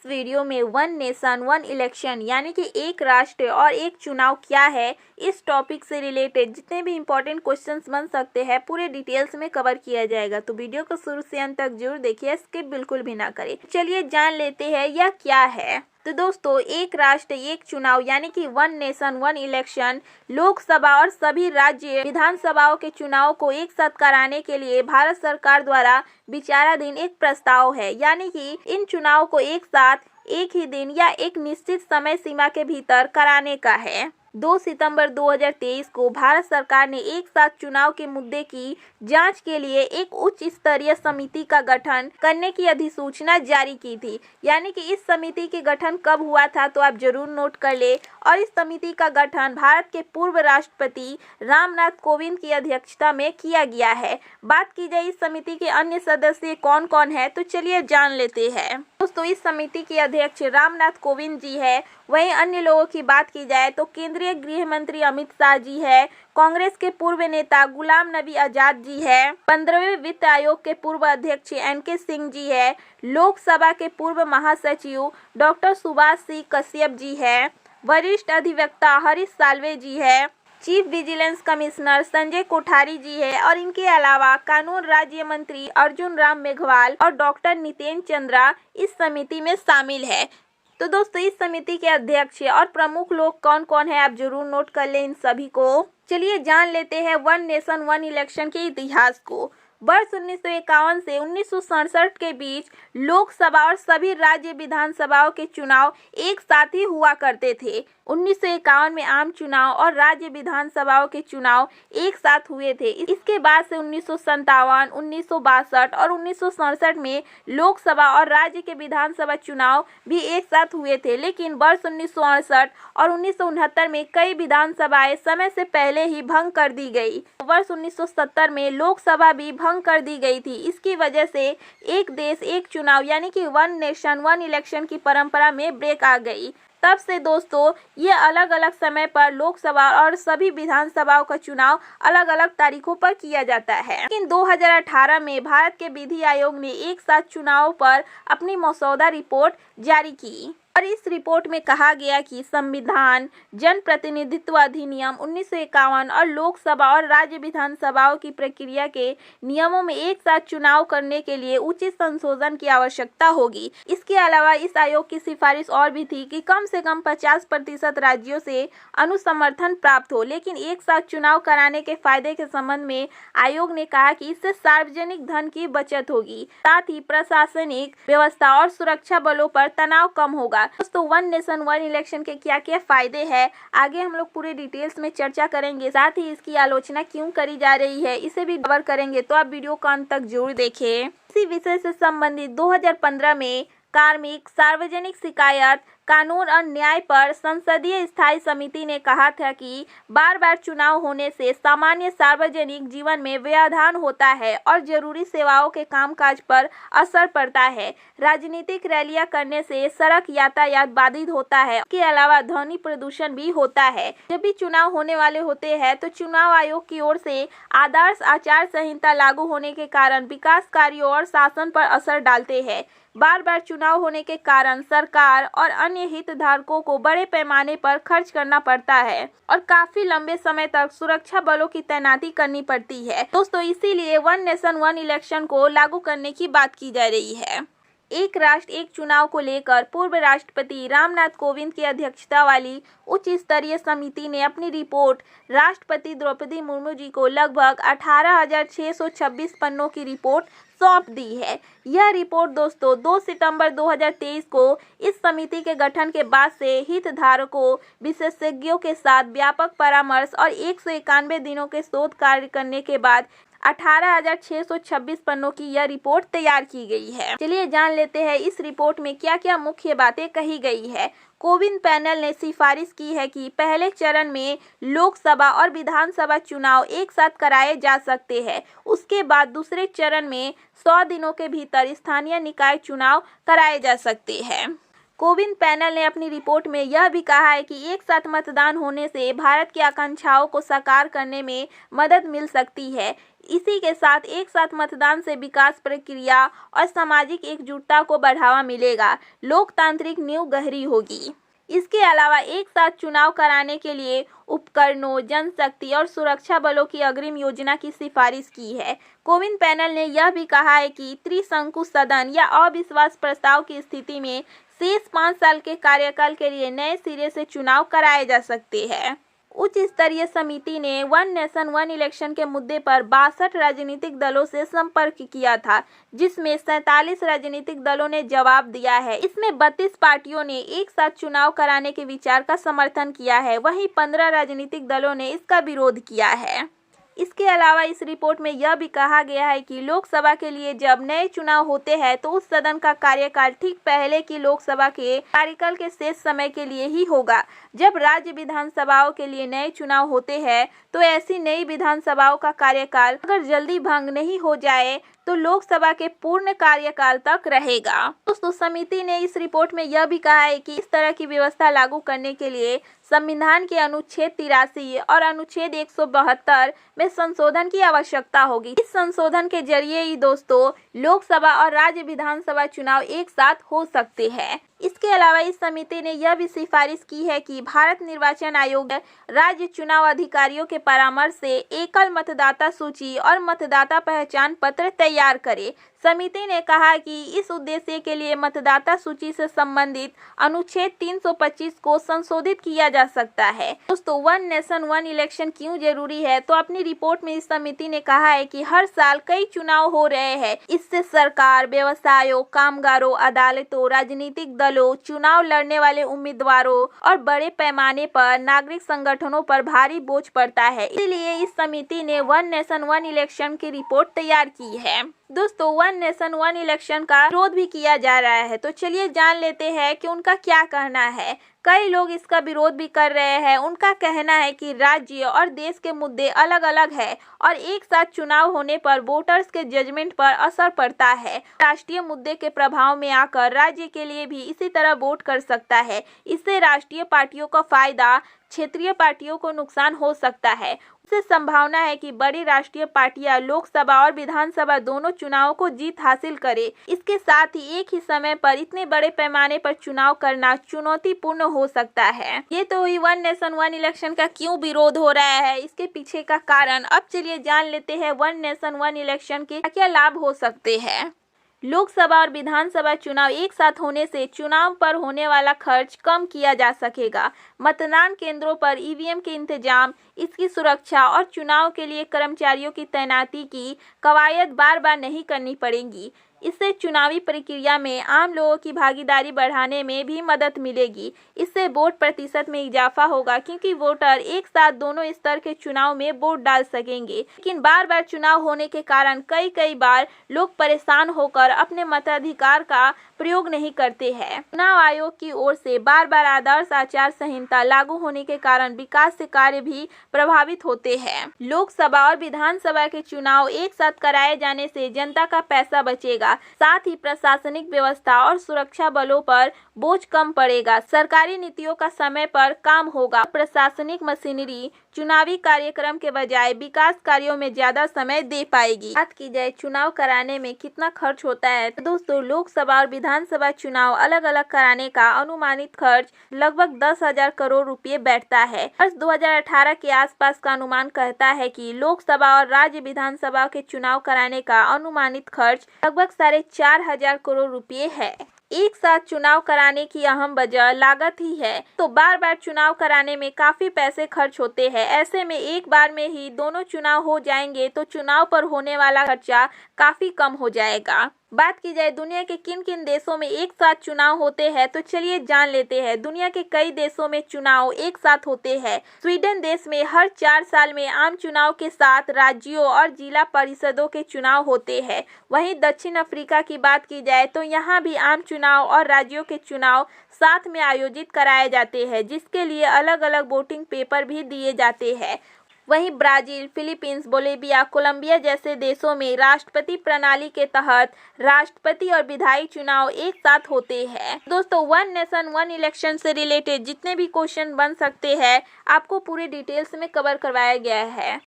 Video में one nation one election यानी कि एक राष्ट्र और एक चुनाव क्या है, इस टॉपिक से रिलेटेड जितने भी इंपॉर्टेंट क्वेश्चंस बन सकते हैं पूरे डिटेल्स में कवर किया जाएगा। तो वीडियो को शुरू से अंत तक जरूर देखिए, स्किप बिल्कुल भी ना करें। चलिए जान लेते हैं यह क्या है। तो दोस्तों, एक राष्ट्र एक चुनाव यानी कि one nation one election Lok Sabha और सभी राज्य विधानसभाओं के चुनाव को एक साथ कराने के लिए भारत सरकार द्वारा विचाराधीन एक प्रस्ताव है। यानी कि इन चुनाव को एक साथ एक ही दिन या एक निश्चित समय सीमा के भीतर कराने का है। 2 सितंबर 2023 को भारत सरकार ने एक साथ चुनाव के मुद्दे की जांच के लिए एक उच्च स्तरीय समिति का गठन करने की अधिसूचना जारी की थी। यानी कि इस समिति के गठन कब हुआ था तो आप जरूर नोट कर ले। और इस समिति का गठन भारत के पूर्व राष्ट्रपति रामनाथ कोविंद की अध्यक्षता में किया गया है। बात की जाए इस समिति के अन्य सदस्य कौन कौन है तो चलिए जान लेते हैं। दोस्तों, इस समिति के अध्यक्ष रामनाथ कोविंद जी है। वहीं अन्य लोगों की बात की जाए तो केंद्रीय गृह मंत्री अमित शाह जी है, कांग्रेस के पूर्व नेता गुलाम नबी आजाद जी है, 15वें वित्त आयोग के पूर्व अध्यक्ष NK सिंह जी है, लोकसभा के पूर्व महासचिव डॉक्टर सुभाष सिंह कश्यप जी है, वरिष्ठ अधिवक्ता हरीश साल्वे जी है, chief vigilance commissioner Sanjay Kothari ji है और इनके अलावा कानून राज्य मंत्री अर्जुन राम मेघवाल और डॉक्टर नितेन चंद्रा इस समिति में शामिल है। तो दोस्तों, इस समिति के अध्यक्ष और प्रमुख लोग कौन कौन है आप जरूर नोट कर लें इन सभी को। चलिए जान लेते हैं वन नेशन वन इलेक्शन के इतिहास को। वर्ष 1951 से 1967 के बीच लोकसभा और सभी राज्य विधानसभाओं के चुनाव एक साथ ही हुआ करते थे। 1951 में आम चुनाव और राज्य विधानसभाओं के चुनाव एक साथ हुए थे। इसके बाद से 1957, 1962 और 1967 में लोकसभा और राज्य के विधानसभा चुनाव भी एक साथ हुए थे। लेकिन वर्ष 1968 और 1969 में कई विधानसभाएं समय से पहले ही भंग कर दी गई। वर्ष 1970 में लोकसभा भी भंग कर दी गई थी। इसकी वजह से एक देश एक चुनाव यानी कि वन नेशन वन इलेक्शन की परंपरा में ब्रेक आ गई। तब से दोस्तों ये अलग अलग समय पर लोकसभा और सभी विधानसभाओं का चुनाव अलग अलग तारीखों पर किया जाता है। लेकिन 2018 में भारत के विधि आयोग ने एक साथ चुनाव पर अपनी मसौदा रिपोर्ट जारी की और इस रिपोर्ट में कहा गया कि संविधान, जन प्रतिनिधित्व अधिनियम 1951 और लोकसभा और राज्य विधानसभाओं की प्रक्रिया के नियमों में एक साथ चुनाव करने के लिए उचित संशोधन की आवश्यकता होगी। इसके अलावा इस आयोग की सिफारिश और भी थी कि कम से कम 50% राज्यों से अनुसमर्थन प्राप्त हो। लेकिन एक साथ चुनाव कराने के फायदे के संबंध में आयोग ने कहा कि इससे सार्वजनिक धन की बचत होगी, साथ ही प्रशासनिक व्यवस्था और सुरक्षा बलों पर तनाव कम होगा। दोस्तों, वन नेशन वन इलेक्शन के क्या क्या फायदे हैं आगे हम लोग पूरे डिटेल्स में चर्चा करेंगे। साथ ही इसकी आलोचना क्यों करी जा रही है इसे भी कवर करेंगे, तो आप वीडियो को अंत तक जरूर देखें। इसी विषय से संबंधित 2015 में कार्मिक सार्वजनिक शिकायत कानून और न्याय पर संसदीय स्थायी समिति ने कहा था कि बार बार चुनाव होने से सामान्य सार्वजनिक जीवन में व्यवधान होता है और जरूरी सेवाओं के कामकाज पर असर पड़ता है। राजनीतिक रैलियां करने से सड़क यातायात बाधित होता है। इसके अलावा ध्वनि प्रदूषण भी होता है। जब भी चुनाव होने वाले होते हैं तो चुनाव आयोग की ओर से आदर्श आचार संहिता लागू होने के कारण विकास कार्यों और शासन पर असर डालते हैं। बार बार चुनाव होने के कारण सरकार और अन्य हितधारकों को बड़े पैमाने पर खर्च करना पड़ता है और काफी लंबे समय तक सुरक्षा बलों की तैनाती करनी पड़ती है। दोस्तों, इसीलिए वन नेशन वन इलेक्शन को लागू करने की बात की जा रही है। एक राष्ट्र एक चुनाव को लेकर पूर्व राष्ट्रपति रामनाथ कोविंद की अध्यक्षता वाली उच्च स्तरीय समिति ने अपनी रिपोर्ट राष्ट्रपति द्रौपदी मुर्मू जी को लगभग 18,626 पन्नों की रिपोर्ट सौंप दी है। यह रिपोर्ट दोस्तों 2 सितंबर 2023 को इस समिति के गठन के बाद से हितधारकों, विशेषज्ञों के साथ व्यापक परामर्श और 191 दिनों के शोध कार्य करने के बाद 18,626 पन्नों की यह रिपोर्ट तैयार की गई है। चलिए जान लेते हैं इस रिपोर्ट में क्या क्या मुख्य बातें कही गई है। कोविंद पैनल ने सिफारिश की है कि पहले चरण में लोकसभा और विधानसभा चुनाव एक साथ कराए जा सकते हैं। उसके बाद दूसरे चरण में 100 दिनों के भीतर स्थानीय निकाय चुनाव कराए जा सकते हैं। कोविंद पैनल ने अपनी रिपोर्ट में यह भी कहा है कि एक साथ मतदान होने से भारत की आकांक्षाओं को साकार करने में मदद मिल सकती है। इसी के साथ एक साथ मतदान से विकास प्रक्रिया और सामाजिक एकजुटता को बढ़ावा मिलेगा, लोकतांत्रिक नींव गहरी होगी। इसके अलावा एक साथ चुनाव कराने के लिए उपकरणों, जनशक्ति और सुरक्षा बलों की अग्रिम योजना की सिफारिश की है। कोविंद पैनल ने यह भी कहा है कि त्रिशंकु सदन या अविश्वास प्रस्ताव की स्थिति में शेष 5 साल के कार्यकाल के लिए नए सिरे से चुनाव कराए जा सकते हैं। उच्च स्तरीय समिति ने वन नेशन वन इलेक्शन के मुद्दे पर 62 राजनीतिक दलों से संपर्क किया था, जिसमें 47 राजनीतिक दलों ने जवाब दिया है। इसमें 32 पार्टियों ने एक साथ चुनाव कराने के विचार का समर्थन किया है, वहीं 15 राजनीतिक दलों ने इसका विरोध किया है। इसके अलावा इस रिपोर्ट में यह भी कहा गया है कि लोकसभा के लिए जब नए चुनाव होते हैं तो उस सदन का कार्यकाल ठीक पहले की लोकसभा के कार्यकाल के शेष समय के लिए ही होगा। जब राज्य विधानसभाओं के लिए नए चुनाव होते हैं तो ऐसी नई विधानसभाओं का कार्यकाल अगर जल्दी भंग नहीं हो जाए तो लोकसभा के पूर्ण कार्यकाल तक रहेगा। दोस्तों, समिति ने इस रिपोर्ट में यह भी कहा है कि इस तरह की व्यवस्था लागू करने के लिए संविधान के अनुच्छेद 83 और अनुच्छेद 172 में संशोधन की आवश्यकता होगी। इस संशोधन के जरिए ही दोस्तों लोकसभा और राज्य विधानसभा चुनाव एक साथ हो सकते हैं। इसके अलावा इस समिति ने यह भी सिफारिश की है कि भारत निर्वाचन आयोग राज्य चुनाव अधिकारियों के परामर्श से एकल मतदाता सूची और मतदाता पहचान पत्र तैयार करे। समिति ने कहा कि इस उद्देश्य के लिए मतदाता सूची से संबंधित अनुच्छेद 325 को संशोधित किया जा सकता है। दोस्तों, वन नेशन वन इलेक्शन क्यों जरूरी है, तो अपनी रिपोर्ट में इस समिति ने कहा है कि हर साल कई चुनाव हो रहे हैं। इससे सरकार, व्यवसायों, कामगारों, अदालतों, राजनीतिक दलों, चुनाव लड़ने वाले उम्मीदवारों और बड़े पैमाने पर नागरिक संगठनों पर भारी बोझ पड़ता है। इसलिए इस समिति ने वन नेशन वन इलेक्शन की रिपोर्ट तैयार की है। दोस्तों, वन नेशन वन इलेक्शन का विरोध भी किया जा रहा है, तो चलिए जान लेते हैं कि उनका क्या कहना है। कई लोग इसका विरोध भी कर रहे हैं। उनका कहना है कि राज्य और देश के मुद्दे अलग अलग है और एक साथ चुनाव होने पर वोटर्स के जजमेंट पर असर पड़ता है। राष्ट्रीय मुद्दे के प्रभाव में आकर राज्य के लिए भी इसी तरह वोट कर सकता है। इससे राष्ट्रीय पार्टियों का फायदा, क्षेत्रीय पार्टियों को नुकसान हो सकता है। उससे संभावना है कि बड़ी राष्ट्रीय पार्टियां लोकसभा और विधानसभा दोनों चुनावों को जीत हासिल करे। इसके साथ ही एक ही समय पर इतने बड़े पैमाने पर चुनाव करना चुनौतीपूर्ण हो सकता है। ये तो हुई वन नेशन वन इलेक्शन का क्यों विरोध हो रहा है, इसके पीछे का कारण। अब चलिए जान लेते हैं वन नेशन वन इलेक्शन के क्या लाभ हो सकते हैं। लोकसभा और विधानसभा चुनाव एक साथ होने से चुनाव पर होने वाला खर्च कम किया जा सकेगा। मतदान केंद्रों पर ईवीएम के इंतजाम, इसकी सुरक्षा और चुनाव के लिए कर्मचारियों की तैनाती की कवायद बार बार नहीं करनी पड़ेगी। इससे चुनावी प्रक्रिया में आम लोगों की भागीदारी बढ़ाने में भी मदद मिलेगी। इससे वोट प्रतिशत में इजाफा होगा, क्योंकि वोटर एक साथ दोनों स्तर के चुनाव में वोट डाल सकेंगे। लेकिन बार बार चुनाव होने के कारण कई बार लोग परेशान होकर अपने मताधिकार का प्रयोग नहीं करते हैं। चुनाव आयोग की ओर से बार बार आदर्श आचार संहिता लागू होने के कारण विकास से कार्य भी प्रभावित होते हैं। लोकसभा और विधानसभा के चुनाव एक साथ कराए जाने से जनता का पैसा बचेगा, साथ ही प्रशासनिक व्यवस्था और सुरक्षा बलों पर बोझ कम पड़ेगा। सरकारी नीतियों का समय पर काम होगा। प्रशासनिक मशीनरी चुनावी कार्यक्रम के बजाय विकास कार्यों में ज्यादा समय दे पाएगी। बात की जाए चुनाव कराने में कितना खर्च होता है, तो दोस्तों लोकसभा और विधानसभा चुनाव अलग अलग कराने का अनुमानित खर्च लगभग 10,000 करोड़ रुपए बैठता है। वर्ष 2018 के आसपास का अनुमान कहता है कि लोकसभा और राज्य विधानसभा के चुनाव कराने का अनुमानित खर्च लगभग 4,500 करोड़ रुपए है। एक साथ चुनाव कराने की अहम वजह लागत ही है। तो बार बार चुनाव कराने में काफी पैसे खर्च होते हैं। ऐसे में एक बार में ही दोनों चुनाव हो जाएंगे तो चुनाव पर होने वाला खर्चा काफी कम हो जाएगा। बात की जाए दुनिया के किन किन देशों में एक साथ चुनाव होते हैं, तो चलिए जान लेते हैं। दुनिया के कई देशों में चुनाव एक साथ होते हैं। स्वीडन देश में हर 4 साल में आम चुनाव के साथ राज्यों और जिला परिषदों के चुनाव होते हैं। वहीं दक्षिण अफ्रीका की बात की जाए तो यहाँ भी आम चुनाव और राज्यों के चुनाव साथ में आयोजित कराए जाते हैं, जिसके लिए अलग अलग वोटिंग पेपर भी दिए जाते हैं। वहीं ब्राजील, फिलीपींस, बोलिविया, कोलंबिया जैसे देशों में राष्ट्रपति प्रणाली के तहत राष्ट्रपति और विधायी चुनाव एक साथ होते हैं। दोस्तों वन नेशन वन इलेक्शन से रिलेटेड जितने भी क्वेश्चन बन सकते हैं आपको पूरे डिटेल्स में कवर करवाया गया है।